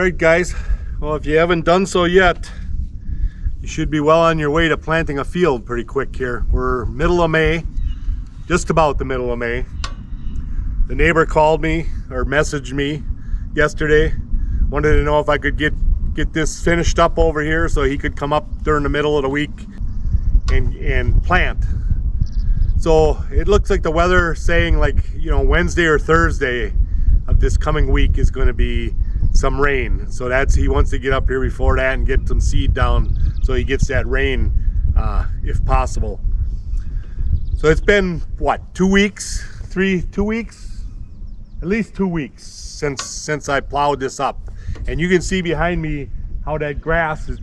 Alright guys, well if you haven't done so yet, you should be well on your way to planting a field pretty quick here. We're middle of May, just about the middle of May. The neighbor called me or messaged me yesterday, wanted to know if I could get this finished up over here so he could come up during the middle of the week and plant. So it looks like the weather saying, like, you know, Wednesday or Thursday of this coming week is going to be some rain. So he wants to get up here before that and get some seed down so he gets that rain if possible. So it's been what, 2 weeks, 2 weeks, at least 2 weeks since I plowed this up, and you can see behind me how that grass is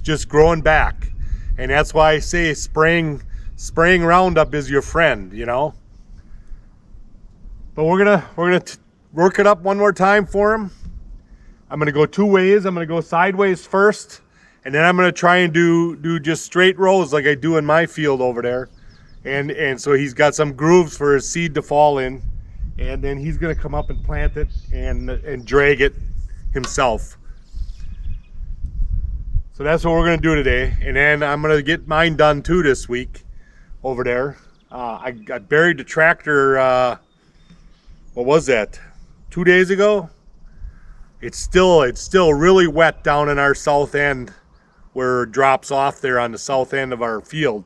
just growing back. And that's why I say spraying Roundup is your friend, you know. But we're gonna work it up one more time for him. I'm gonna go two ways. I'm gonna go sideways first, and then I'm gonna try and do just straight rows like I do in my field over there. And so he's got some grooves for his seed to fall in, and then he's gonna come up and plant it and drag it himself. So that's what we're gonna do today. And then I'm gonna get mine done too this week over there. I buried the tractor, what was that, 2 days ago? It's still really wet down in our south end where it drops off there on the south end of our field.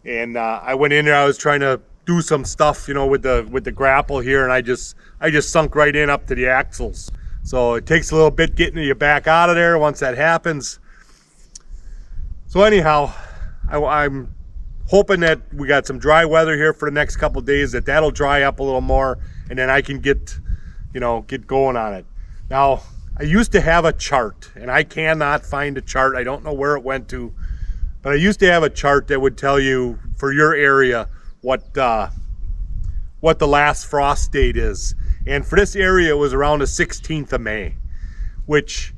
And I went in there, I was trying to do some stuff, you know, with the grapple here, and I just sunk right in up to the axles. So it takes a little bit getting you back out of there once that happens. So anyhow, I'm hoping that we got some dry weather here for the next couple of days, that'll dry up a little more, and then I can get going on it. Now, I used to have a chart, and I cannot find a chart. I don't know where it went to, but I used to have a chart that would tell you for your area what the last frost date is. And for this area, it was around the 16th of May, which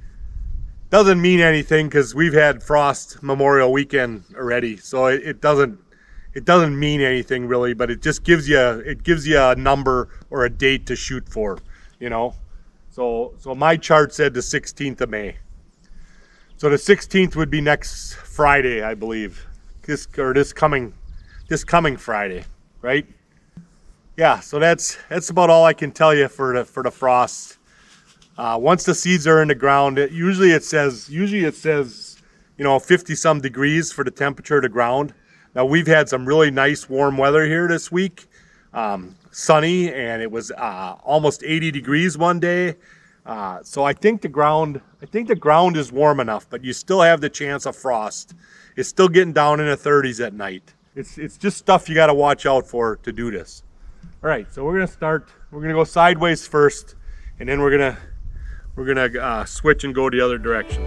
doesn't mean anything because we've had frost Memorial Weekend already, so it doesn't mean anything really, but it just gives you a number or a date to shoot for, you know. So my chart said the 16th of May. So the 16th would be next Friday, I believe. This coming Friday, right? Yeah, so that's about all I can tell you for the frost. Once the seeds are in the ground, usually it says, you know, 50 some degrees for the temperature of the ground. Now we've had some really nice warm weather here this week. Sunny, and it was almost 80 degrees one day. So I think the ground is warm enough, but you still have the chance of frost. It's still getting down in the 30s at night. It's just stuff you got to watch out for to do this. All right, so we're gonna go sideways first, and then we're gonna switch and go the other direction.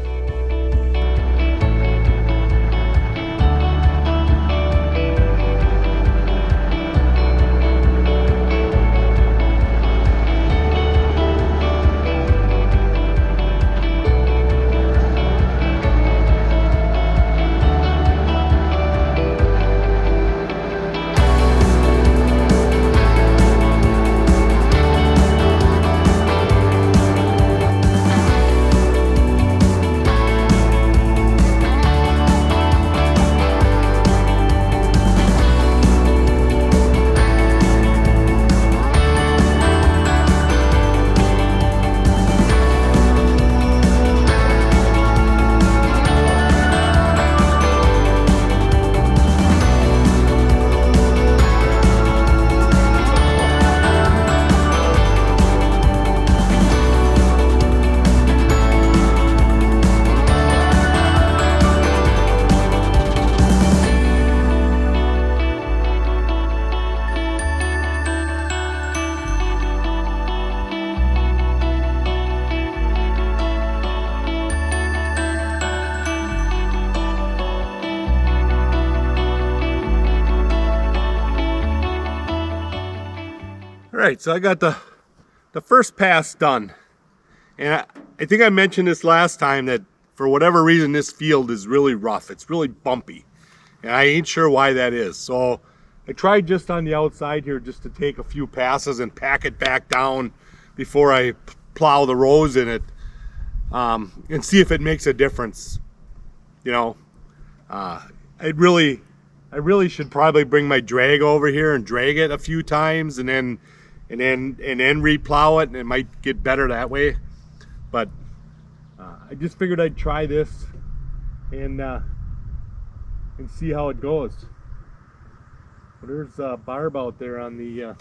All right, so I got the first pass done, and I think I mentioned this last time that for whatever reason this field is really rough. It's really bumpy, and I ain't sure why that is. So I tried just on the outside here just to take a few passes and pack it back down before I plow the rows in it. and see if it makes a difference. You know, I really should probably bring my drag over here and drag it a few times and then replow it, and it might get better that way. But I just figured I'd try this and see how it goes. Well, there's Barb out there on the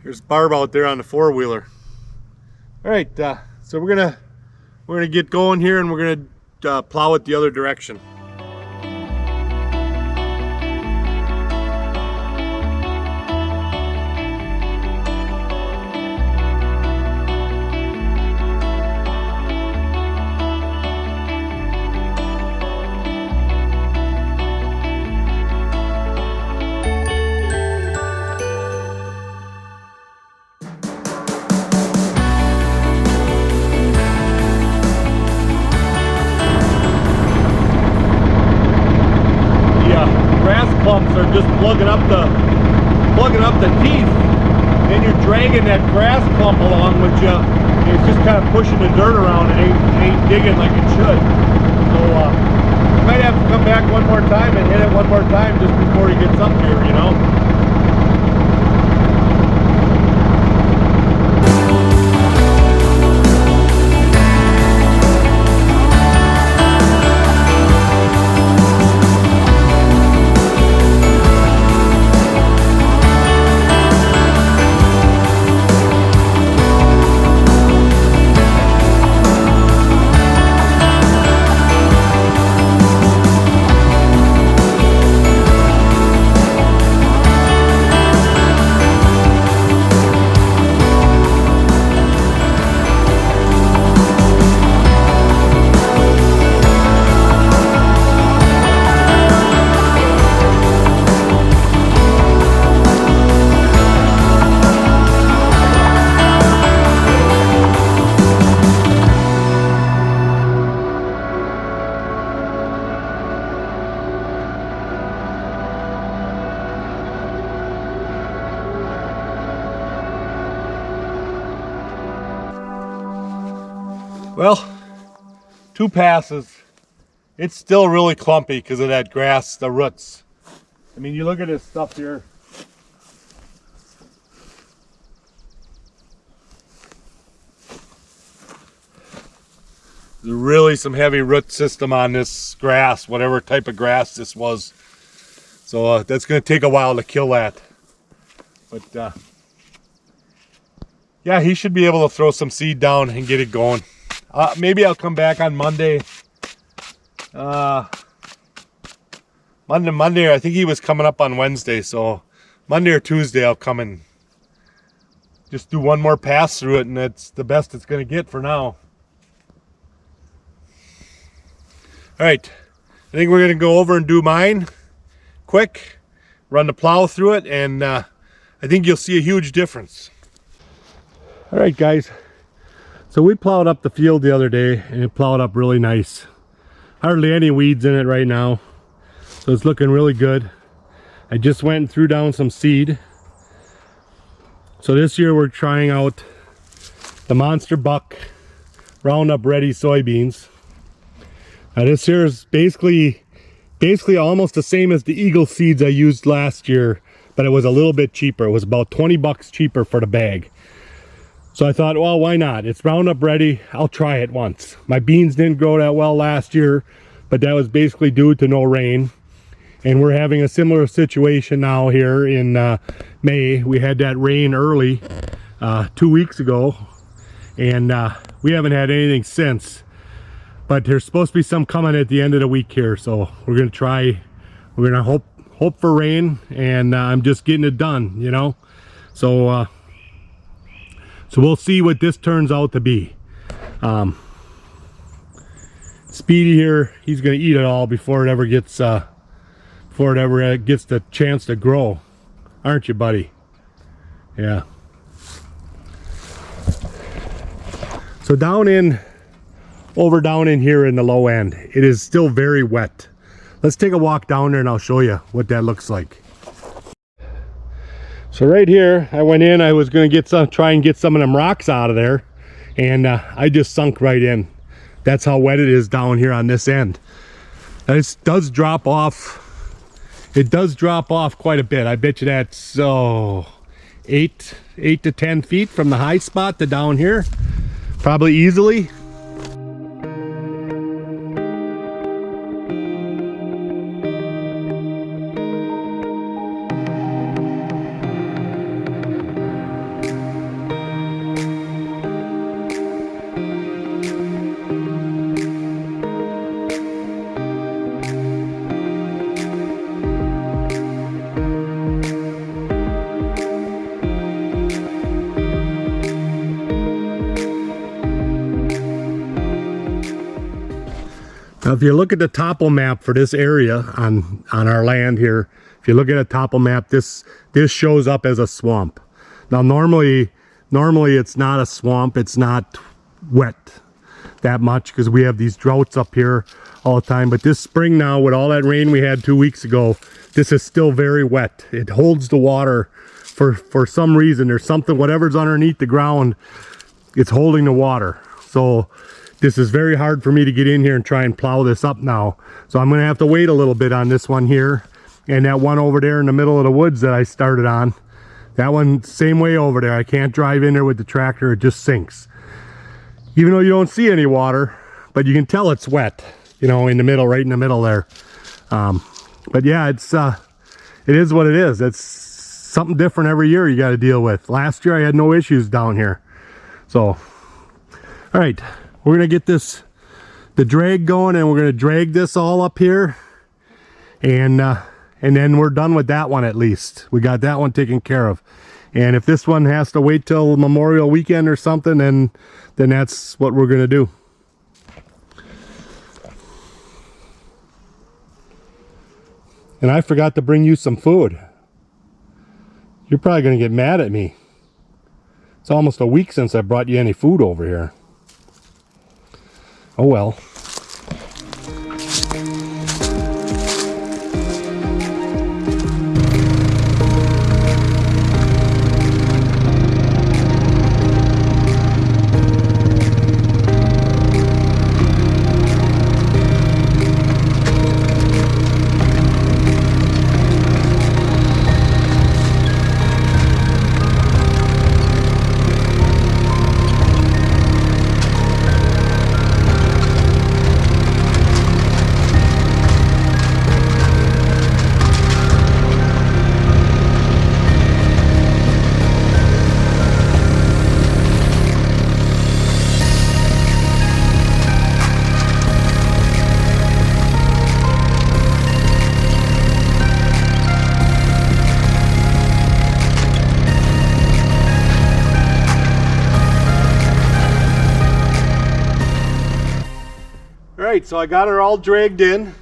there's Barb out there on the four-wheeler. All right, so we're gonna get going here, and we're gonna plow it the other direction. Clumps are just plugging up the teeth, and you're dragging that grass clump along with you. It's just kind of pushing the dirt around. It ain't digging like it should. So I might have to come back one more time and hit it one more time just before he gets up here, you know. Well, 2 passes. It's still really clumpy because of that grass, the roots. I mean, you look at this stuff here. There's really some heavy root system on this grass, whatever type of grass this was. So that's going to take a while to kill that. But yeah, he should be able to throw some seed down and get it going. Maybe I'll come back on Monday. Monday, I think he was coming up on Wednesday, so Monday or Tuesday I'll come and just do one more pass through it, and that's the best it's going to get for now. All right, I think we're going to go over and do mine quick, run the plow through it, and I think you'll see a huge difference. All right, guys. So we plowed up the field the other day, and it plowed up really nice. Hardly any weeds in it right now, so it's looking really good. I just went and threw down some seed. So this year we're trying out the Monster Buck Roundup Ready soybeans. Now this here is basically almost the same as the Eagle seeds I used last year, but it was a little bit cheaper. It was about 20 bucks cheaper for the bag. So I thought, well, why not? It's Roundup Ready. I'll try it once. My beans didn't grow that well last year, but that was basically due to no rain. And we're having a similar situation now here in May. We had that rain early 2 weeks ago, and we haven't had anything since. But there's supposed to be some coming at the end of the week here, so we're gonna try. We're gonna hope for rain, and I'm just getting it done, you know. So we'll see what this turns out to be. Speedy here, he's gonna eat it all before it ever gets the chance to grow, aren't you, buddy? Yeah. So down in here in the low end, it is still very wet. Let's take a walk down there and I'll show you what that looks like. So right here, I went in, I was gonna try and get some of them rocks out of there, and I just sunk right in. That's how wet it is down here on this end. And it does drop off. It does drop off quite a bit. I bet you that's 8 to 10 feet from the high spot to down here, probably easily. Now, if you look at the topo map for this area on our land here, if you look at a topo map, this shows up as a swamp. Now, normally it's not a swamp. It's not wet that much because we have these droughts up here all the time. But this spring now, with all that rain we had 2 weeks ago, this is still very wet. It holds the water for some reason. There's something, whatever's underneath the ground, it's holding the water. So this is very hard for me to get in here and try and plow this up now. So I'm gonna have to wait a little bit on this one here. And that one over there in the middle of the woods that I started on, that one, same way over there. I can't drive in there with the tractor, it just sinks. Even though you don't see any water, but you can tell it's wet, you know, in the middle, right in the middle there. But yeah, it is what it is. It's something different every year you got to deal with. Last year I had no issues down here. So, all right. We're gonna get the drag going, and we're gonna drag this all up here, and then we're done with that one. At least we got that one taken care of. And if this one has to wait till Memorial Weekend or something, then that's what we're gonna do. And I forgot to bring you some food. You're probably gonna get mad at me. It's almost a week since I brought you any food over here. Oh well. Alright, so I got her all dragged in.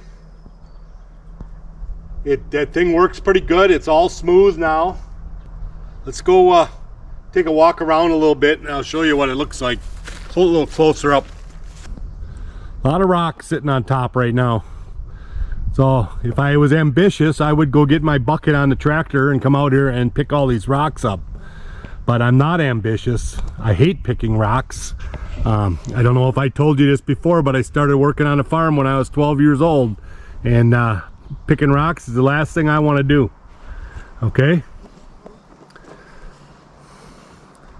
That thing works pretty good. It's all smooth now. Let's go take a walk around a little bit and I'll show you what it looks like. Hold a little closer up. A lot of rock sitting on top right now. So if I was ambitious, I would go get my bucket on the tractor and come out here and pick all these rocks up. But I'm not ambitious. I hate picking rocks. I don't know if I told you this before, but I started working on a farm when I was 12 years old, and picking rocks is the last thing I want to do. Okay?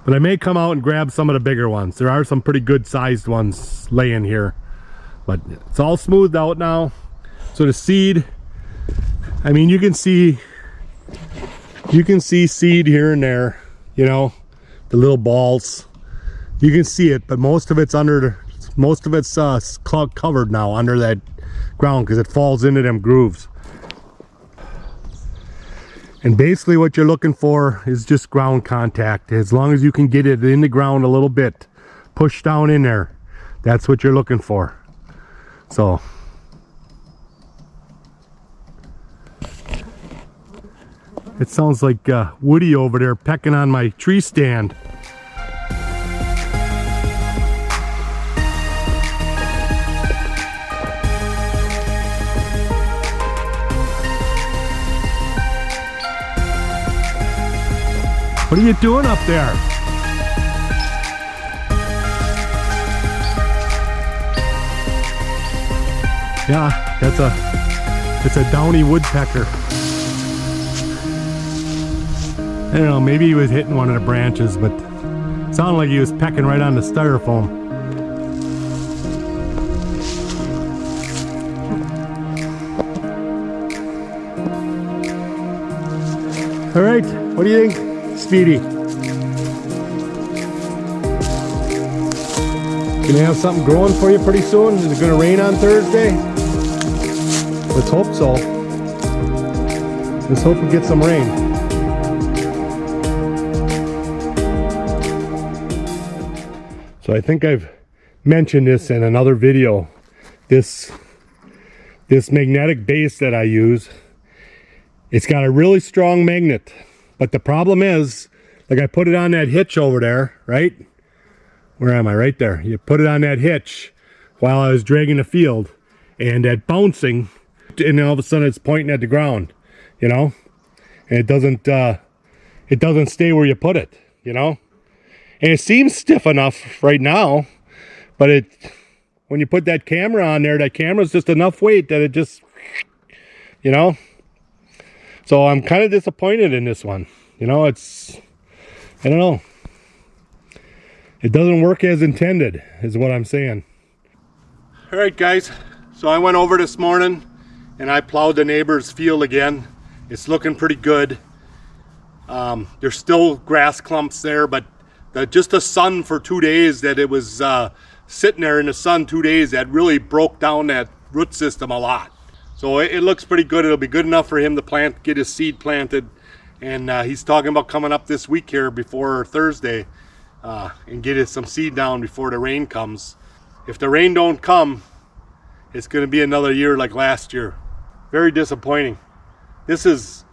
But I may come out and grab some of the bigger ones. There are some pretty good sized ones laying here, but it's all smoothed out now. So the seed, I mean, you can see seed here and there, you know, the little balls. You can see it, but most of it's covered now under that ground because it falls into them grooves. And basically what you're looking for is just ground contact. As long as you can get it in the ground a little bit, push down in there, that's what you're looking for. So it sounds like Woody over there pecking on my tree stand. What are you doing up there? Yeah, it's a downy woodpecker. I don't know, maybe he was hitting one of the branches, but it sounded like he was pecking right on the styrofoam. All right, what do you think, Speedy? Gonna have something growing for you pretty soon? Is it gonna rain on Thursday? Let's hope so. Let's hope we get some rain. So I think I've mentioned this in another video. This magnetic base that I use, it's got a really strong magnet. But the problem is, like I put it on that hitch over there, right? Where am I? Right there. You put it on that hitch while I was dragging the field, and that bouncing, and then all of a sudden it's pointing at the ground, you know? And it doesn't stay where you put it, you know? And it seems stiff enough right now, but when you put that camera on there, that camera's just enough weight that it just, you know? So I'm kind of disappointed in this one. You know, I don't know. It doesn't work as intended, is what I'm saying. All right, guys. So I went over this morning and I plowed the neighbor's field again. It's looking pretty good. There's still grass clumps there, but just the sun for 2 days that it was sitting there in the sun 2 days, that really broke down that root system a lot. So it looks pretty good. It'll be good enough for him to get his seed planted. And he's talking about coming up this week here before Thursday and get some seed down before the rain comes. If the rain don't come, it's going to be another year like last year. Very disappointing. This is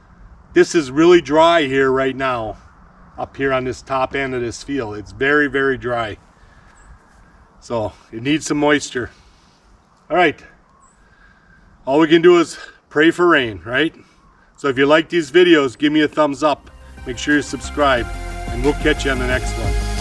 really dry here right now, up here on this top end of this field. It's very, very dry. So it needs some moisture. All right. All we can do is pray for rain, right? So if you like these videos, give me a thumbs up. Make sure you subscribe, and we'll catch you on the next one.